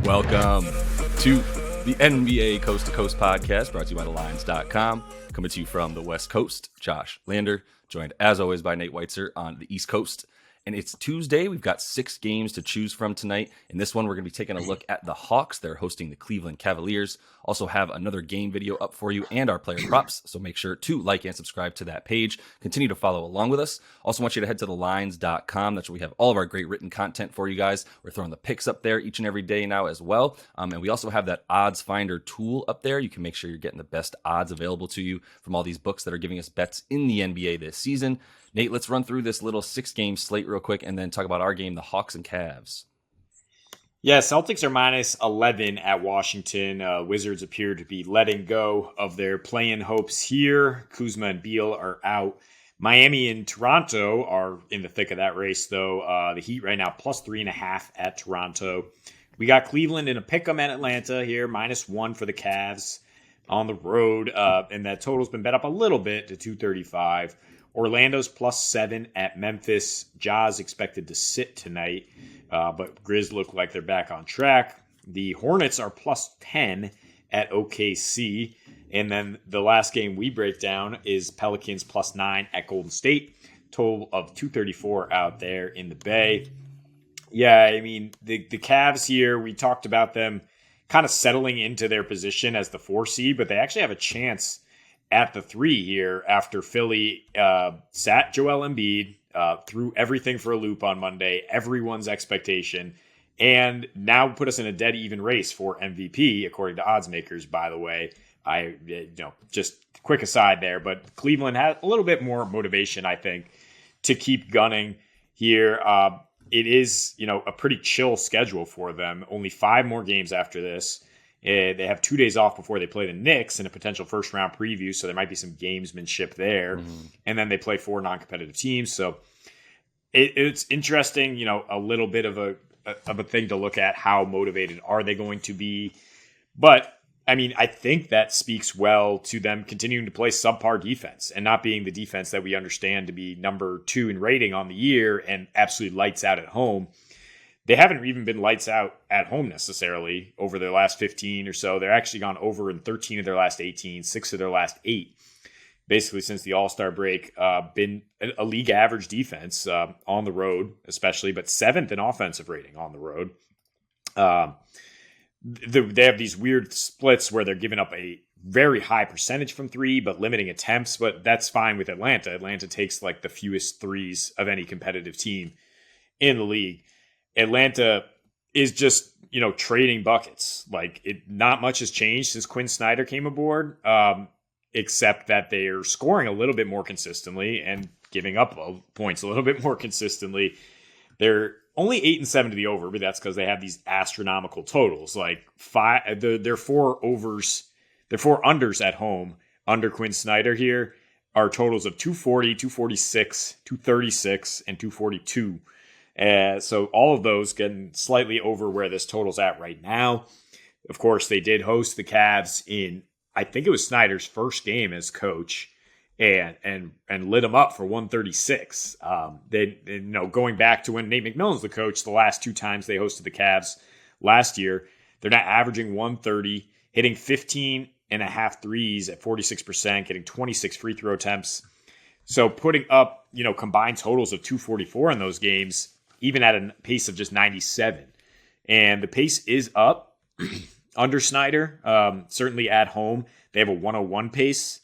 Welcome to the NBA Coast to Coast podcast brought to you by TheLions.com. Coming to you from the West Coast, Josh Lander, joined as always by Nate Weitzer on the East Coast. And it's Tuesday. We've got 6 games to choose from tonight. In this one, we're going to be taking a look at the Hawks. They're hosting the Cleveland Cavaliers. Also have another game video up for you and our player props. So make sure to like and subscribe to that page. Continue to follow along with us. Also want you to head to thelines.com. That's where we have all of our great written content for you guys. We're throwing the picks up there each and every day now as well. And we also have that odds finder tool up there. You can make sure you're getting the best odds available to you from all these books that are giving us bets in the NBA this season. Nate, let's run through this little 6-game slate real quick and then talk about our game, the Hawks and Cavs. Yeah, Celtics are minus 11 at Washington. Wizards appear to be letting go of their play-in hopes here. Kuzma and Beal are out. Miami and Toronto are in the thick of that race, though. The Heat right now plus 3.5 at Toronto. We got Cleveland in a pick'em at Atlanta here, -1 for the Cavs on the road. And that total's been bet up a little bit to 235. Orlando's +7 at Memphis. Jazz expected to sit tonight, but Grizz look like they're back on track. The Hornets are +10 at OKC. And then the last game we break down is Pelicans +9 at Golden State. Total of 234 out there in the Bay. Yeah, I mean, the Cavs here, we talked about them kind of settling into their position as the 4 seed, but they actually have a chance at the 3 here after Philly sat Joel Embiid, threw everything for a loop on Monday, everyone's expectation, and now put us in a dead even race for MVP, according to odds makers, by the way. Just quick aside there, but Cleveland had a little bit more motivation, I think, to keep gunning here. It is, a pretty chill schedule for them. Only 5 more games after this. They have 2 days off before they play the Knicks in a potential first-round preview, so there might be some gamesmanship there. And then they play 4 non-competitive teams. So it's interesting, a little bit of a thing to look at. How motivated are they going to be? But, I mean, I think that speaks well to them continuing to play subpar defense and not being the defense that we understand to be number 2 in rating on the year and absolutely lights out at home. They haven't even been lights out at home necessarily over their last 15 or so. They're actually gone over in 13 of their last 18, 6 of their last 8. Basically, since the All-Star break, been a league average defense on the road, especially, but 7th in offensive rating on the road. They have these weird splits where they're giving up a very high percentage from 3, but limiting attempts. But that's fine with Atlanta. Atlanta takes like the fewest threes of any competitive team in the league. Atlanta is just, trading buckets. Not much has changed since Quinn Snyder came aboard, except that they're scoring a little bit more consistently and giving up points a little bit more consistently. They're only 8-7 to the over, but that's because they have these astronomical totals. Their 4 unders at home under Quinn Snyder here are totals of 240, 246, 236, and 242. So all of those getting slightly over where this total's at right now. Of course, they did host the Cavs in, I think it was Snyder's first game as coach, and lit them up for 136. Going back to when Nate McMillan's the coach, the last 2 times they hosted the Cavs last year, they're now averaging 130, hitting 15.5 threes at 46%, getting 26 free throw attempts. So putting up, combined totals of 244 in those games, even at a pace of just 97. And the pace is up under Snyder, certainly at home. They have a 101 pace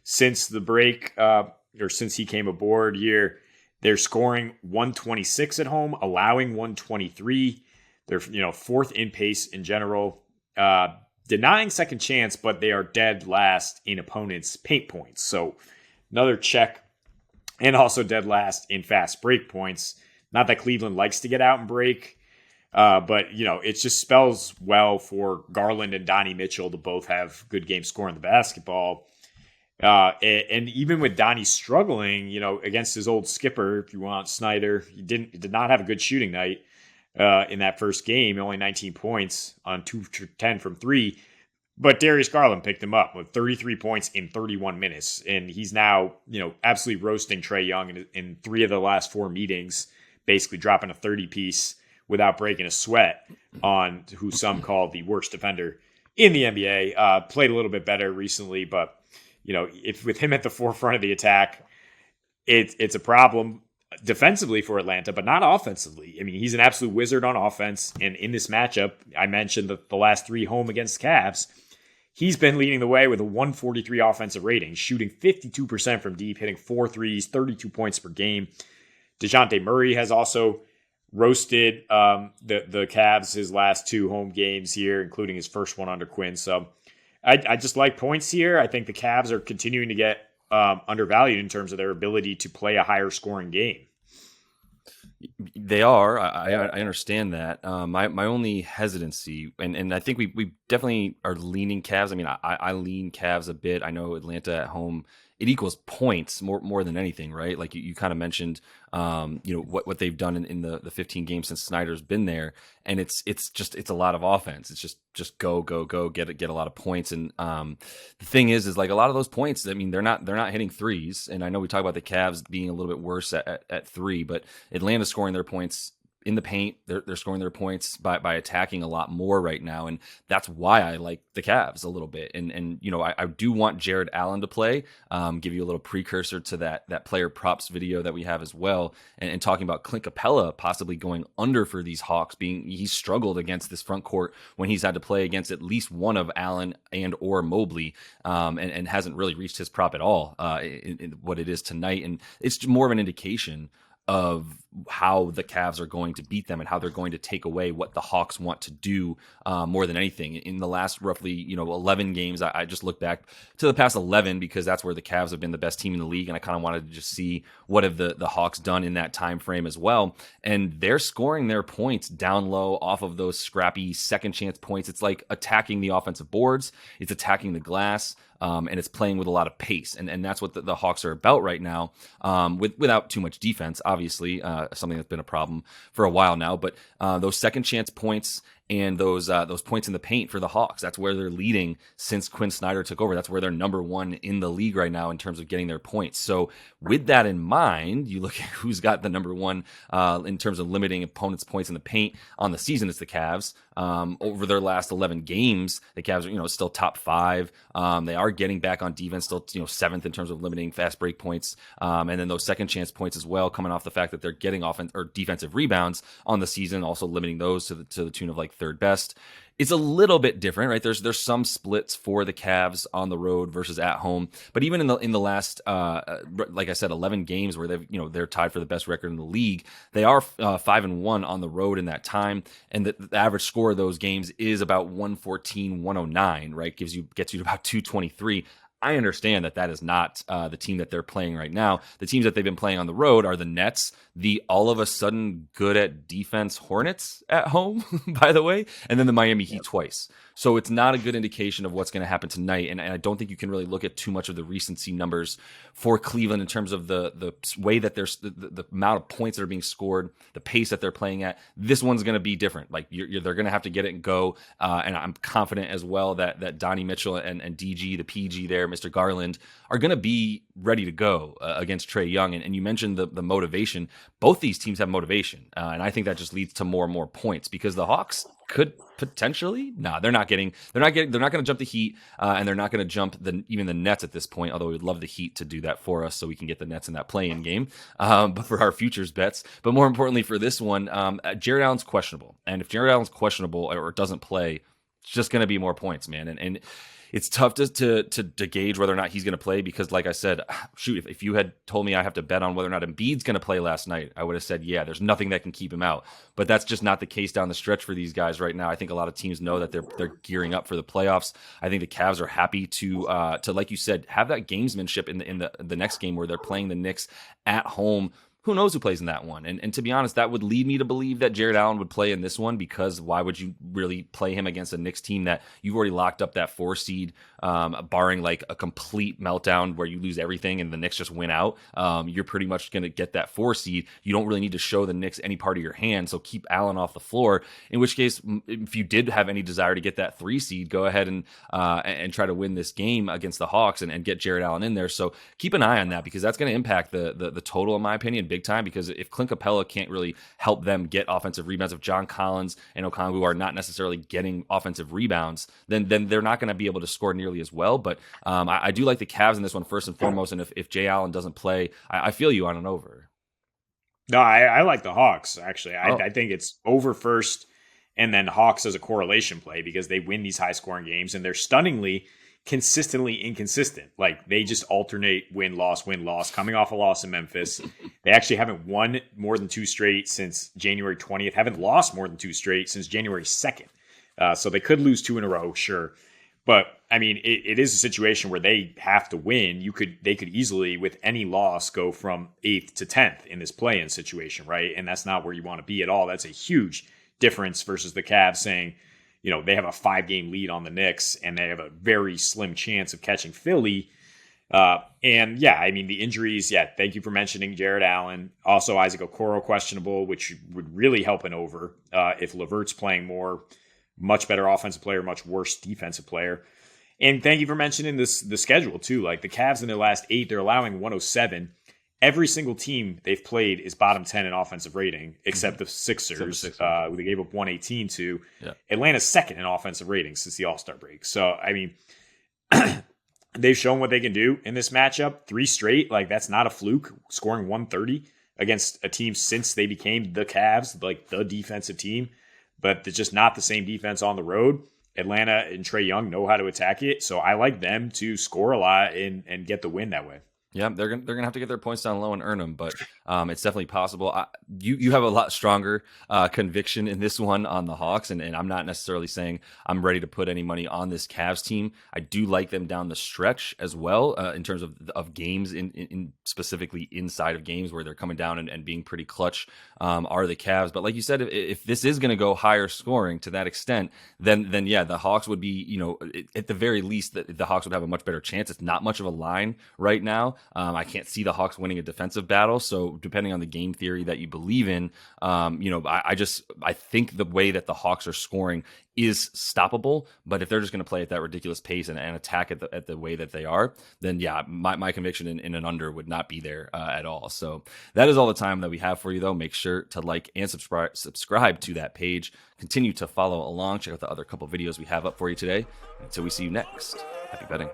since the break, or since he came aboard here. They're scoring 126 at home, allowing 123. They're, 4th in pace in general, denying second chance, but they are dead last in opponents' paint points. So another check, and also dead last in fast break points. Not that Cleveland likes to get out and break, but, it just spells well for Garland and Donnie Mitchell to both have good games scoring the basketball. And even with Donnie struggling, against his old skipper, if you want, Snyder, he did not have a good shooting night in that first game. Only 19 points on 2-10 from 3. But Darius Garland picked him up with 33 points in 31 minutes. And he's now, absolutely roasting Trae Young in 3 of the last 4 meetings, basically dropping a 30-piece without breaking a sweat on who some call the worst defender in the NBA. Played a little bit better recently, but if with him at the forefront of the attack, it's a problem defensively for Atlanta, but not offensively. I mean, he's an absolute wizard on offense. And in this matchup, I mentioned the last 3 home against Cavs, he's been leading the way with a 143 offensive rating, shooting 52% from deep, hitting 4 threes, 32 points per game. DeJounte Murray has also roasted the Cavs his last 2 home games here, including his first one under Quinn. So I just like points here. I think the Cavs are continuing to get undervalued in terms of their ability to play a higher scoring game. They are. I understand that. My only hesitancy, and I think we definitely are leaning Cavs. I mean, I lean Cavs a bit. I know Atlanta at home, it equals points more than anything, right? Like you kind of mentioned, what they've done in the 15 games since Snyder's been there, and it's a lot of offense. It's just go get a lot of points. And the thing is like a lot of those points, I mean, they're not hitting threes. And I know we talk about the Cavs being a little bit worse at 3, but Atlanta's scoring their points in the paint. They're scoring their points by attacking a lot more right now, and that's why I like the Cavs a little bit. And I do want Jared Allen to play. Give you a little precursor to that player props video that we have as well, and talking about Clint Capella possibly going under for these Hawks. He's struggled against this front court when he's had to play against at least one of Allen and or Mobley, and hasn't really reached his prop at all in what it is tonight. And it's more of an indication of how the Cavs are going to beat them and how they're going to take away what the Hawks want to do more than anything. In the last roughly 11 games, I just look back to the past 11 because that's where the Cavs have been the best team in the league, and I kind of wanted to just see what have the Hawks done in that time frame as well. And they're scoring their points down low off of those scrappy second chance points. It's like attacking the offensive boards, it's attacking the glass, and it's playing with a lot of pace, and that's what the Hawks are about right now, without too much defense, obviously, something that's been a problem for a while now. But those second chance points and those points in the paint for the Hawks, that's where they're leading since Quinn Snyder took over. That's where they're number 1 in the league right now in terms of getting their points. So with that in mind, you look at who's got the number 1 in terms of limiting opponents' points in the paint on the season. It's the Cavs. Over their last 11 games, the Cavs are still top 5. They are getting back on defense, still 7th in terms of limiting fast break points, and then those second chance points as well, coming off the fact that they're getting offense or defensive rebounds on the season, also limiting those to the tune of like 3rd best. It's a little bit different, right? There's some splits for the Cavs on the road versus at home, but even in the last, like I said, 11 games where they're tied for the best record in the league, they are 5-1 on the road in that time, and the average score of those games is about 114, 109, right? Gets you to about 223. I understand that is not the team that they're playing right now. The teams that they've been playing on the road are the Nets, the all of a sudden good at defense Hornets at home, by the way, and then the Miami Heat twice. So it's not a good indication of what's going to happen tonight. And I don't think you can really look at too much of the recency numbers for Cleveland in terms of the way that there's the amount of points that are being scored, the pace that they're playing at. This one's going to be different. Like they're going to have to get it and go. And I'm confident as well that Donnie Mitchell and DG, the PG there, Mr. Garland, are going to be ready to go against Trae Young. And you mentioned the motivation. Both these teams have motivation. And I think that just leads to more and more points because the Hawks could potentially, they're not going to jump the Heat, and they're not going to jump even the Nets at this point, although we'd love the Heat to do that for us so we can get the Nets in that play-in game, but for our futures bets. But more importantly for this one, Jared Allen's questionable. And if Jared Allen's questionable or doesn't play, it's just going to be more points, man. And it's tough to gauge whether or not he's going to play because, like I said, shoot, if you had told me I have to bet on whether or not Embiid's going to play last night, I would have said, yeah, there's nothing that can keep him out. But that's just not the case down the stretch for these guys right now. I think a lot of teams know that they're gearing up for the playoffs. I think the Cavs are happy to like you said, have that gamesmanship in the next game where they're playing the Knicks at home. Who knows who plays in that one? And to be honest, that would lead me to believe that Jared Allen would play in this one because why would you really play him against a Knicks team that you've already locked up that 4 seed, barring like a complete meltdown where you lose everything and the Knicks just win out. You're pretty much going to get that 4 seed. You don't really need to show the Knicks any part of your hand, so keep Allen off the floor. In which case, if you did have any desire to get that 3 seed, go ahead and try to win this game against the Hawks and get Jared Allen in there. So keep an eye on that because that's going to impact the total, in my opinion, big big time, because if Clint Capella can't really help them get offensive rebounds, if John Collins and Okongwu are not necessarily getting offensive rebounds, then they're not going to be able to score nearly as well. But I do like the Cavs in this one first and foremost. And if Jay Allen doesn't play, I feel you on an over. No, I like the Hawks, actually. I think it's over first and then Hawks as a correlation play because they win these high-scoring games, and they're stunningly, consistently inconsistent. Like, they just alternate win-loss, coming off a loss in Memphis. They actually haven't won more than 2 straight since January 20th, haven't lost more than 2 straight since January 2nd. So they could lose 2 in a row, sure. But I mean, it is a situation where they have to win. They could easily, with any loss, go from 8th to 10th in this play-in situation, right? And that's not where you want to be at all. That's a huge difference versus the Cavs saying, you know, they have a 5-game lead on the Knicks and they have a very slim chance of catching Philly. And yeah, I mean, the injuries, thank you for mentioning Jared Allen. Also, Isaac Okoro questionable, which would really help an over if LeVert's playing more. Much better offensive player, much worse defensive player. And thank you for mentioning the schedule, too. Like, the Cavs in their last 8, they're allowing 107. Every single team they've played is bottom 10 in offensive rating, except the Sixers, who they gave up 118 to. Yeah. Atlanta's second in offensive rating since the All-Star break. So, I mean, they've shown what they can do in this matchup. 3 straight, like, that's not a fluke, scoring 130 against a team since they became the Cavs, like the defensive team. But it's just not the same defense on the road. Atlanta and Trae Young know how to attack it. So I like them to score a lot and get the win that way. Yeah, they're gonna have to get their points down low and earn them, but it's definitely possible. You have a lot stronger conviction in this one on the Hawks, and I'm not necessarily saying I'm ready to put any money on this Cavs team. I do like them down the stretch as well in terms of games, in specifically inside of games where they're coming down and being pretty clutch are the Cavs. But like you said, if this is going to go higher scoring to that extent, then yeah, the Hawks would be, you know, at the very least, the Hawks would have a much better chance. It's not much of a line right now. I can't see the Hawks winning a defensive battle. So depending on the game theory that you believe in, you know, I think the way that the Hawks are scoring is stoppable. But if they're just going to play at that ridiculous pace and attack at the way that they are, then yeah, my conviction in an under would not be there at all. So that is all the time that we have for you, though. Make sure to like and subscribe to that page. Continue to follow along. Check out the other couple videos we have up for you today. Until we see you next, happy betting.